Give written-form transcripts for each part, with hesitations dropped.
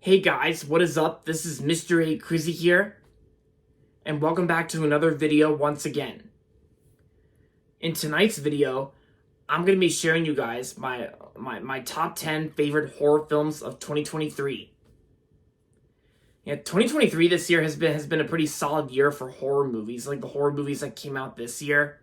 Hey guys, what is up? This is Mr. A Crizzy here, and welcome back to another video once again. In tonight's video, I'm going to be sharing you guys my top 10 favorite horror films of 2023. Yeah, 2023 this year has been a pretty solid year for horror movies, like the horror movies that came out this year.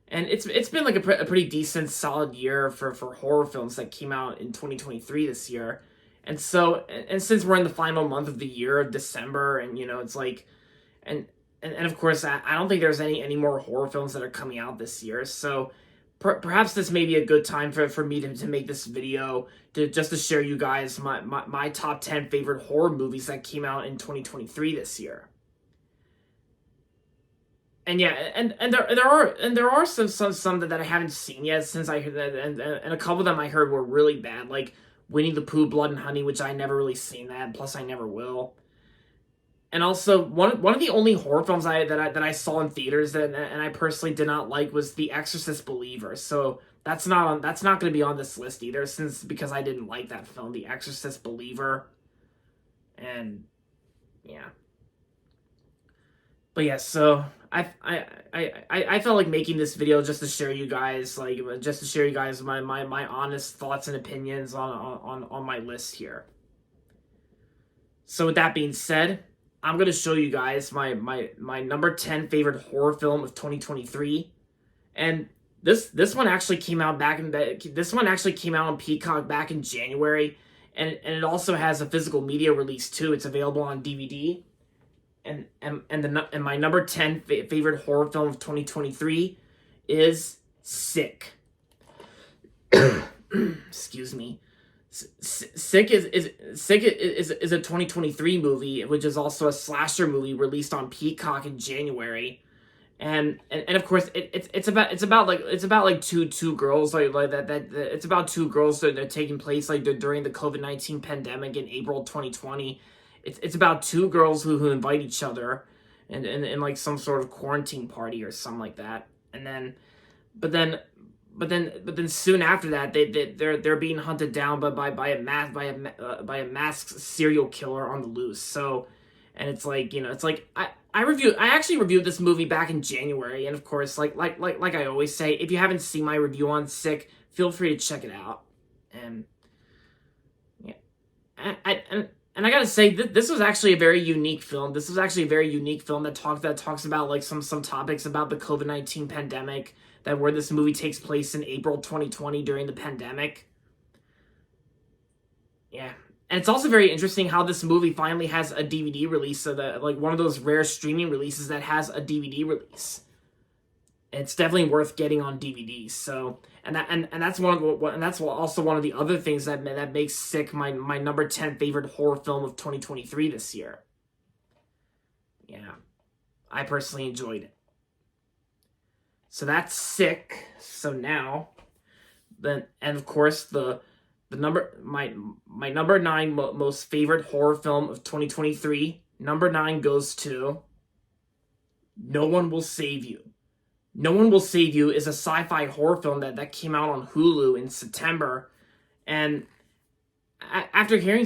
And it's been like a pretty decent, solid year for horror films that came out in 2023 this year. And since we're in the final month of the year of December, and it's like, and of course, I don't think there's any more horror films that are coming out this year. So perhaps this may be a good time for me to make this video to share you guys my top 10 favorite horror movies that came out in 2023 this year. And yeah, and there are some that I haven't seen yet, since I heard that, and a couple of them I heard were really bad, like Winnie the Pooh, Blood and Honey, which I never really seen that, plus I never will. And also one of the only horror films that I saw in theaters and I personally did not like was The Exorcist Believer. So that's not going to be on this list either, because I didn't like that film, The Exorcist Believer. And yeah. But yeah, so I felt like making this video just to share you guys my honest thoughts and opinions on my list here. So with that being said, I'm gonna show you guys my number 10 favorite horror film of 2023, and this one actually came out on Peacock back in January, and it also has a physical media release too. It's available on DVD. And my number 10 favorite horror film of 2023 is Sick. Excuse me. Sick is a 2023 movie, which is also a slasher movie released on Peacock in January. And of course it's about two girls it's about two girls that are taking place during the COVID-19 pandemic in April 2020. It's about two girls who invite each other in like some sort of quarantine party or something like that, and then but then soon after that they're being hunted down by a masked serial killer on the loose. So, and it's like I actually reviewed this movie back in January, and of course like I always say, if you haven't seen my review on Sick, feel free to check it out. And yeah, and I gotta say, this was actually a very unique film. This was actually a very unique film that talks about like some topics about the COVID-19 pandemic, where this movie takes place in April 2020 during the pandemic. Yeah. And it's also very interesting how this movie finally has a DVD release, so that like one of those rare streaming releases that has a DVD release. It's definitely worth getting on DVD. So, and that's also one of the other things that makes Sick my number 10 favorite horror film of 2023 this year. Yeah, I personally enjoyed it. So that's Sick. So now, and of course my number 9 most favorite horror film of 2023. Number 9 goes to No One Will Save You. No One Will Save You is a sci-fi horror film that came out on Hulu in September, and after hearing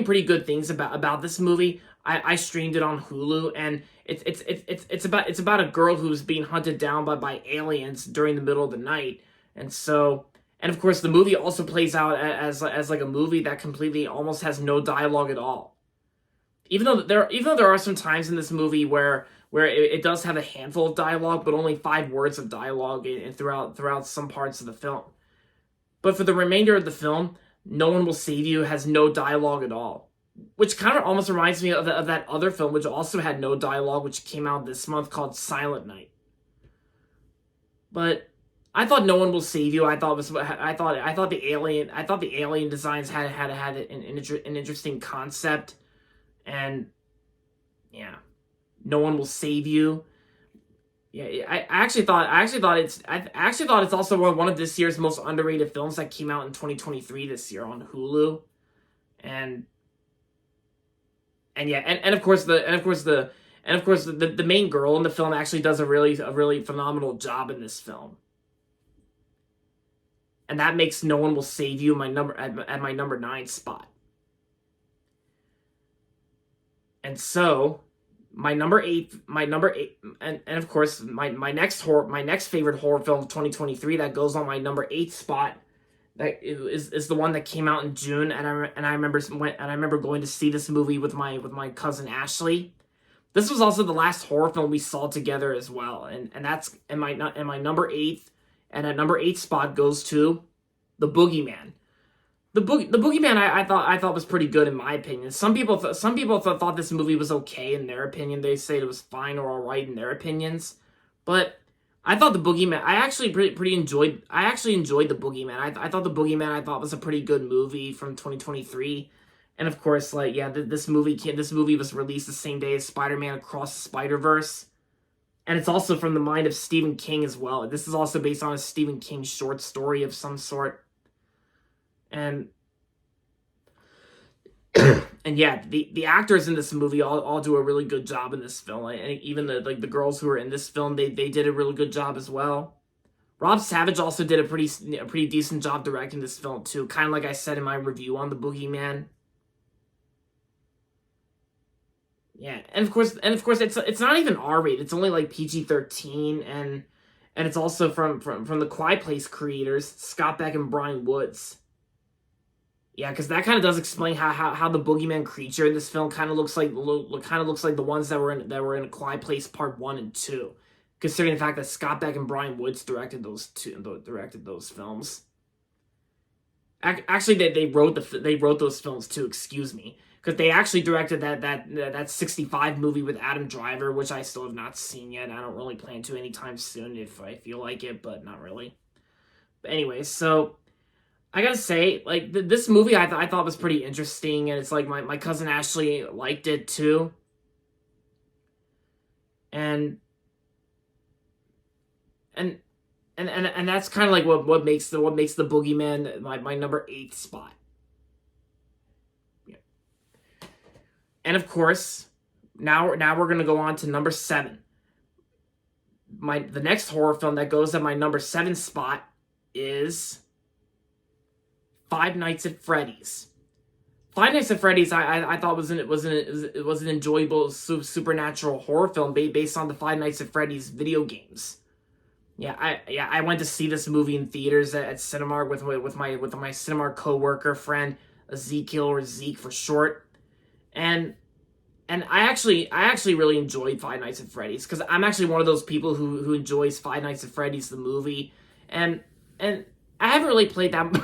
pretty good things about this movie, I streamed it on Hulu, and it's about a girl who's being hunted down by aliens during the middle of the night, and of course the movie also plays out as like a movie that completely almost has no dialogue at all. Even though there are some times in this movie where it does have a handful of dialogue, but only 5 words of dialogue throughout some parts of the film. But for the remainder of the film, No One Will Save You has no dialogue at all, which kind of almost reminds me of that other film which also had no dialogue, which came out this month, called Silent Night. But I thought No One Will Save You. I thought the alien designs had an interesting concept, and yeah. No One Will Save You. Yeah, I actually thought it's also one of this year's most underrated films that came out in 2023 this year on Hulu, and yeah, and of course the main girl in the film actually does a really phenomenal job in this film, and that makes No One Will Save You my number 9 spot. And so my number eight, and of course my next favorite horror film of 2023 that goes on my number 8 spot, that is the one that came out in June, and I remember going to see this movie with my cousin Ashley. This was also the last horror film we saw together as well, and that's in my number 8, and at number 8 spot goes to The Boogeyman. The Boogeyman I thought was pretty good in my opinion. Some people thought this movie was okay in their opinion. They said it was fine or alright in their opinions, but I thought The Boogeyman, I actually enjoyed The Boogeyman. I thought The Boogeyman I thought was a pretty good movie from 2023. And of course, like, yeah, this movie was released the same day as Spider-Man Across the Spider-Verse. And it's also from the mind of Stephen King as well. This is also based on a Stephen King short story of some sort. And and yeah, the actors in this movie all do a really good job in this film. And even the girls who are in this film, they did a really good job as well. Rob Savage also did a pretty decent job directing this film too, kind of like I said in my review on The Boogeyman. Yeah, and of course it's not even R-rated. It's only like PG-13, and it's also from the Quiet Place creators, Scott Beck and Brian Woods. Yeah, because that kind of does explain how the Boogeyman creature in this film kind of looks like the ones that were in A Quiet Place Part 1 and 2, considering the fact that Scott Beck and Brian Woods directed those films. Actually, they wrote those films too. Excuse me, because they actually directed that 65 movie with Adam Driver, which I still have not seen yet. I don't really plan to anytime soon if I feel like it, but not really. But anyway, so I gotta say, like, this movie I thought was pretty interesting, and it's like my cousin Ashley liked it too. And that's kind of like what makes the Boogeyman my number 8 spot. Yeah. And of course, now we're gonna go on to number 7. The next horror film that goes at my number 7 spot is Five Nights at Freddy's. Five Nights at Freddy's I thought was an enjoyable supernatural horror film based on the Five Nights at Freddy's video games. Yeah, I went to see this movie in theaters at Cinemark with my Cinemark coworker friend Ezekiel, or Zeke for short, and I actually really enjoyed Five Nights at Freddy's, because I'm actually one of those people who enjoys Five Nights at Freddy's the movie, and I haven't really played that.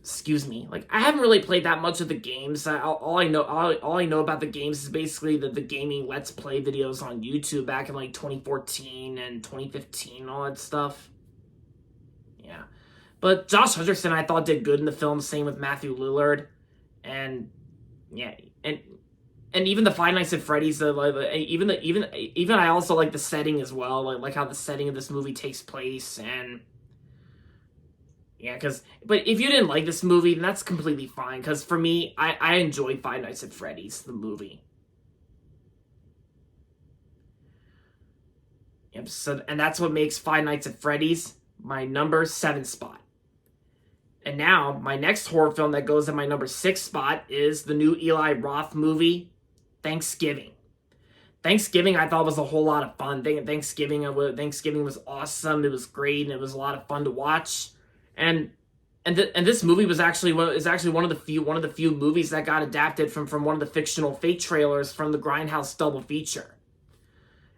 Excuse me. Like, I haven't really played that much of the games. All I know about the games is basically the gaming Let's Play videos on YouTube back in like 2014 and 2015 and all that stuff. Yeah. But Josh Hutcherson I thought did good in the film, same with Matthew Lillard. And yeah, and even the Five Nights at Freddy's, even I also like the setting as well, like how the setting of this movie takes place. And yeah, but if you didn't like this movie, then that's completely fine, because for me, I enjoyed Five Nights at Freddy's, the movie. Yep, and that's what makes Five Nights at Freddy's my number 7 spot. And now, my next horror film that goes at my number 6 spot is the new Eli Roth movie, Thanksgiving. Thanksgiving I thought was a whole lot of fun. Thanksgiving was awesome. It was great, and it was a lot of fun to watch. And this movie was actually one of the few movies that got adapted from one of the fictional fake trailers from the Grindhouse double feature.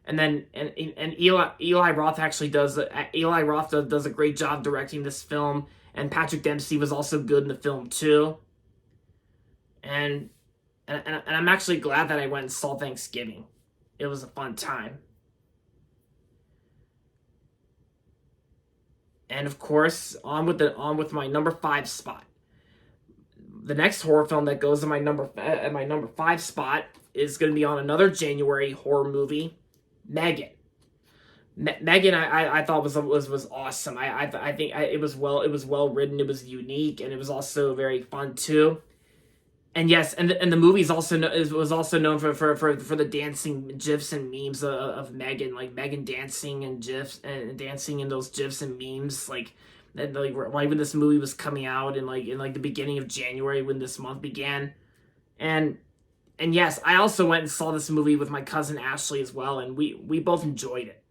And then Eli Roth actually does a great job directing this film, and Patrick Dempsey was also good in the film too. And I'm actually glad that I went and saw Thanksgiving. It was a fun time. And of course, on with my number 5 spot. The next horror film that goes in my number 5 spot is going to be on another January horror movie, Megan. Megan, I thought was awesome. I think it was well written. It was unique, and it was also very fun too. And yes, and the movie was also known for the dancing gifs and memes of Megan, like Megan dancing and gifs and dancing in those gifs and memes, like right when this movie was coming out in the beginning of January when this month began, and And yes, I also went and saw this movie with my cousin Ashley as well, and we both enjoyed it.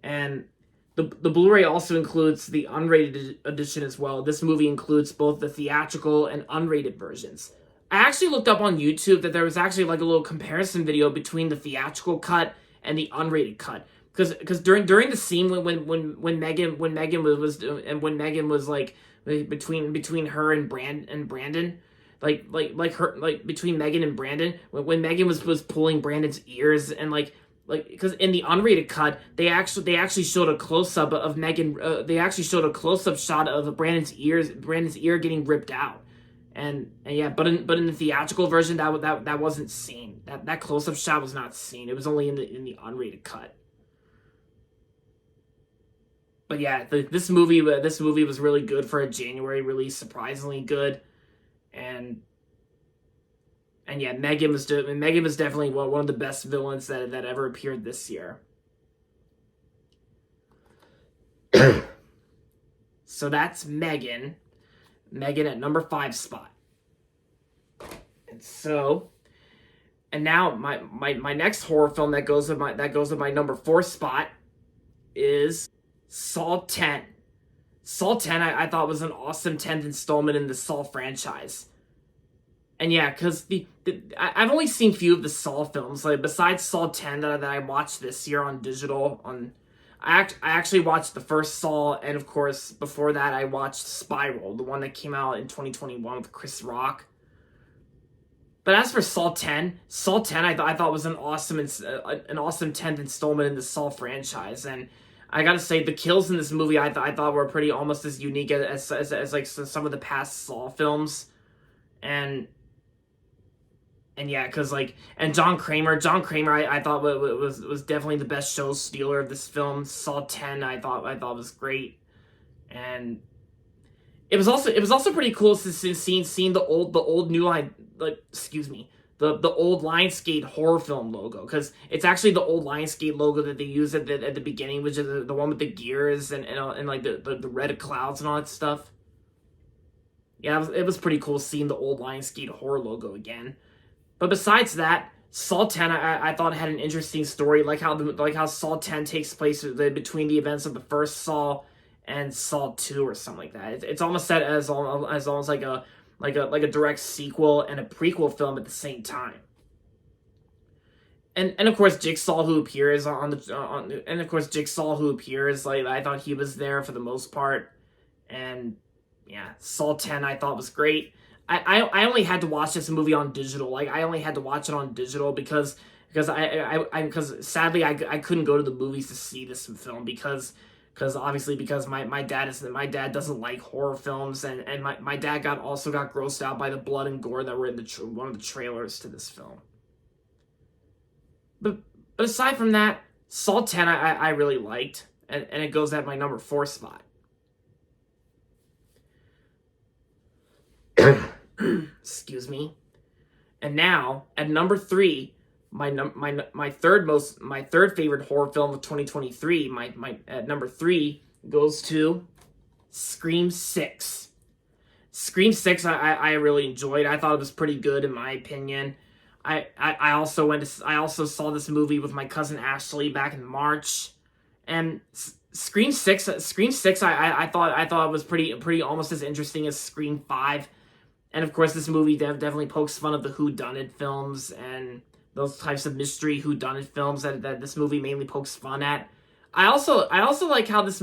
And the Blu-ray also includes the unrated edition as well. This movie includes both the theatrical and unrated versions. I actually looked up on YouTube that there was actually like a little comparison video between the theatrical cut and the unrated cut. Because during the scene when Megan was like between her and Brandon, like between Megan and Brandon, when Megan was pulling Brandon's ears, and like because in the unrated cut they actually showed a close up of Megan. They actually showed a close up shot of Brandon's ear getting ripped out, and yeah, but in the theatrical version that wasn't seen. That close up shot was not seen. It was only in the unrated cut. But yeah, this movie was really good for a January release, surprisingly good, and yeah, Megan was definitely one of the best villains that ever appeared this year. So that's Megan at number 5 spot. And now my next horror film that goes with my number 4 spot is Saw 10. Saw 10 I thought was an awesome 10th installment in the Saw franchise. And yeah, because I've only seen few of the Saw films, like besides Saw 10 that I watched this year on digital. I actually watched the first Saw, and of course before that I watched Spiral, the one that came out in 2021 with Chris Rock. But as for Saw 10 I thought was an awesome 10th installment in the Saw franchise, and I gotta say the kills in this movie I thought were pretty almost as unique as like some of the past Saw films, and yeah, because and John Kramer I thought was definitely the best show stealer of this film. Saw 10 I thought was great, and it was also pretty cool to seeing the old New Line, the old Lionsgate horror film logo, because it's actually the old Lionsgate logo that they used at the beginning, which is the one with the gears and like the red clouds and all that stuff. Yeah, it was pretty cool seeing the old Lionsgate horror logo again. But besides that, Saw 10 I thought had an interesting story, like how Saw 10 takes place between the events of the first Saw and Saw 2 or something like that. It's almost set as almost like a direct sequel and a prequel film at the same time. And of course Jigsaw who appears Jigsaw who appears, like I thought he was there for the most part. And yeah, Saw 10 I thought was great. I only had to watch this movie on digital. Like I only had to watch it on digital because sadly I couldn't go to the movies to see this film because my dad doesn't like horror films, and my dad also got grossed out by the blood and gore that were in one of the trailers to this film. But aside from that, Saw 10 I really liked, and it goes at my number 4 spot. Excuse me. And now at number 3, my third favorite horror film of 2023. At number 3 goes to Scream 6. Scream 6 I really enjoyed. I thought it was pretty good in my opinion. I also saw this movie with my cousin Ashley back in March, and Scream 6 I thought it was pretty almost as interesting as Scream 5. And of course, this movie definitely pokes fun of the whodunit films and those types of mystery whodunit films that this movie mainly pokes fun at. I also like how this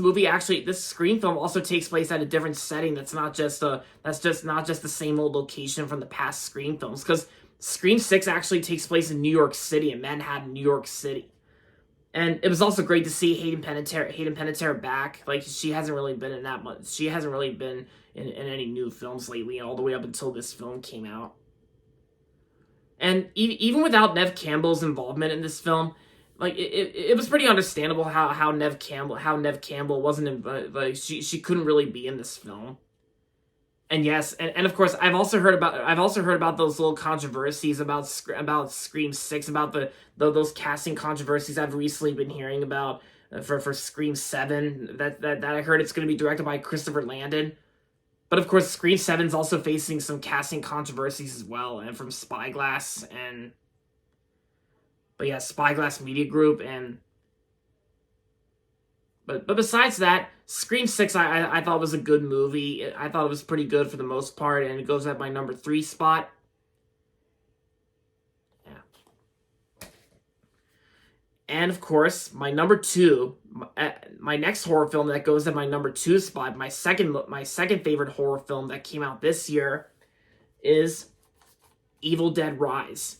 Scream film also takes place at a different setting. That's not just the same old location from the past Scream films. Because Scream 6 actually takes place in New York City, in Manhattan, New York City. And it was also great to see Hayden Panettiere back. Like, she hasn't really been in that much. She hasn't really been in any new films lately, all the way up until this film came out. And even without Neve Campbell's involvement in this film, like it was pretty understandable how Neve Campbell wasn't she couldn't really be in this film. And yes, and of course I've also heard about those little controversies about Scream 6, about those casting controversies I've recently been hearing about for Scream 7, that I heard it's going to be directed by Christopher Landon. But of course, Scream 7's also facing some casting controversies as well, and from Spyglass and Spyglass Media Group, and but besides that, Scream 6 I thought was a good movie. I thought it was pretty good for the most part, and it goes at my number 3 spot. Yeah. And of course, my number 2, my next horror film that goes at my number 2 spot, my second favorite horror film that came out this year is Evil Dead Rise.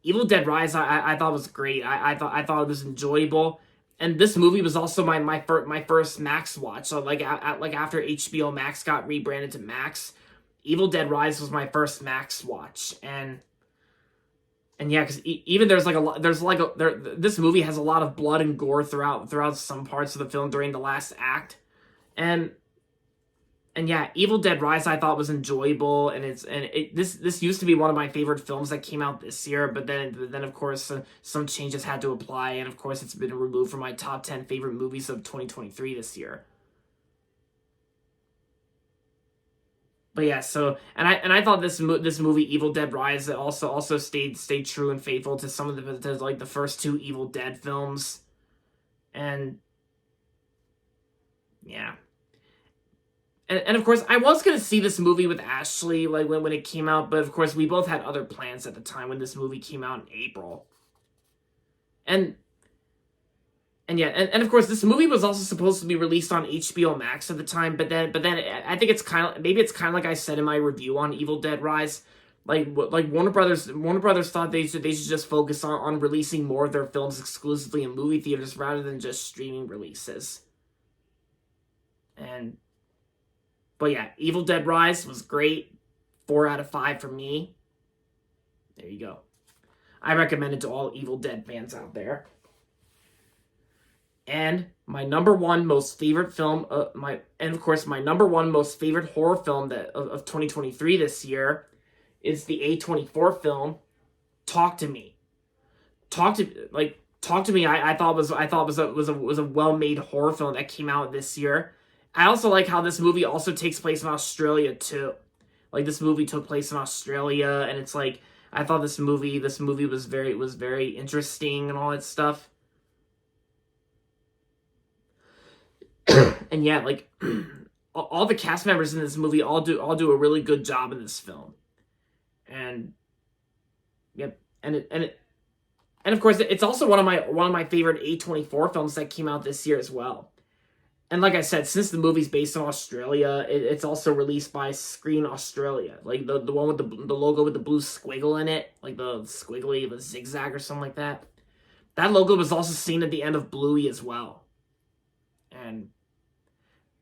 Evil Dead Rise I thought was great. I thought it was enjoyable. And this movie was also my first Max watch. So like after HBO Max got rebranded to Max, Evil Dead Rise was my first Max watch. And yeah, because even this movie has a lot of blood and gore throughout some parts of the film during the last act. And yeah, Evil Dead Rise I thought was enjoyable, and this used to be one of my favorite films that came out this year, but then of course some changes had to apply, and of course it's been removed from my top 10 favorite movies of 2023 this year. But yeah, so and I thought this movie Evil Dead Rise also stayed true and faithful to some of the first 2 Evil Dead films, and yeah. And of course, I was going to see this movie with Ashley, like, when it came out, but of course, we both had other plans at the time when this movie came out in April. And yeah, and of course, this movie was also supposed to be released on HBO Max at the time, but then I think it's kind of like I said in my review on Evil Dead Rise, like Warner Brothers thought they should just focus on releasing more of their films exclusively in movie theaters rather than just streaming releases. But yeah, Evil Dead Rise was great. 4 out of 5 for me. There you go. I recommend it to all Evil Dead fans out there. And my number 1 most favorite film, my number 1 most favorite horror film of 2023 this year is the A24 film Talk to Me. Talk to Me. I thought was a well-made horror film that came out this year. I also like how this movie also takes place in Australia too. Like, this movie took place in Australia, and it's like I thought this movie was very interesting and all that stuff. And yeah, like all the cast members in this movie all do a really good job in this film. And yep, and of course it's also one of my favorite A24 films that came out this year as well. And like I said, since the movie's based in Australia, it's also released by Screen Australia. Like the one with the logo with the blue squiggle in it. Like the squiggly, the zigzag or something like that. That logo was also seen at the end of Bluey as well.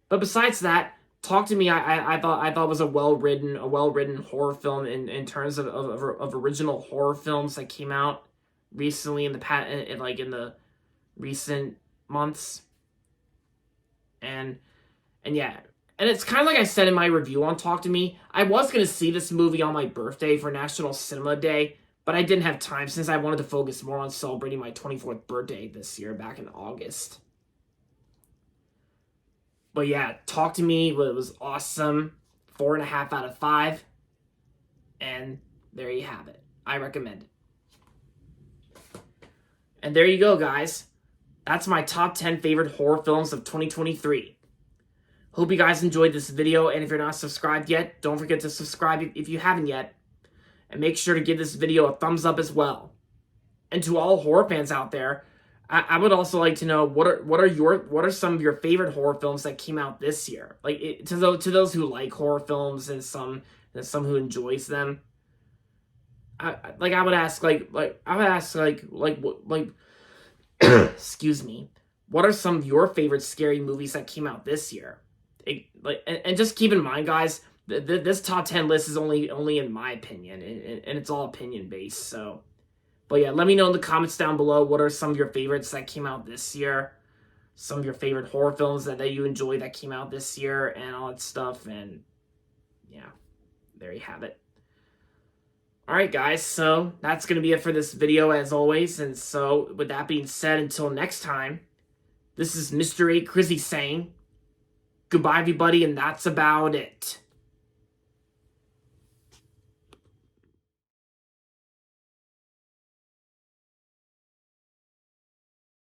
But besides that, Talk to Me, I thought was a well written horror film in terms of original horror films that came out recently in the recent months. And yeah, and it's kind of like I said in my review on Talk to Me, I was going to see this movie on my birthday for National Cinema Day, but I didn't have time since I wanted to focus more on celebrating my 24th birthday this year back in August. But yeah, Talk to Me was awesome. 4.5 out of 5. And there you have it. I recommend it. And there you go, guys. That's my top 10 favorite horror films of 2023. Hope you guys enjoyed this video, and if you're not subscribed yet, don't forget to subscribe if you haven't yet. And make sure to give this video a thumbs up as well. And to all horror fans out there, I would also like to know what are some of your favorite horror films that came out this year? Like, to those who like horror films and some who enjoys them. I would ask excuse me, what are some of your favorite scary movies that came out this year? And just keep in mind, guys, this top 10 list is only in my opinion, and it's all opinion based. So, but yeah, let me know in the comments down below what are some of your favorites that came out this year, some of your favorite horror films that you enjoy that came out this year, and all that stuff. And yeah, there you have it. Alright guys, so that's going to be it for this video as always, and so with that being said, until next time, this is Mr. A. Crizzy saying, goodbye everybody, and that's about it.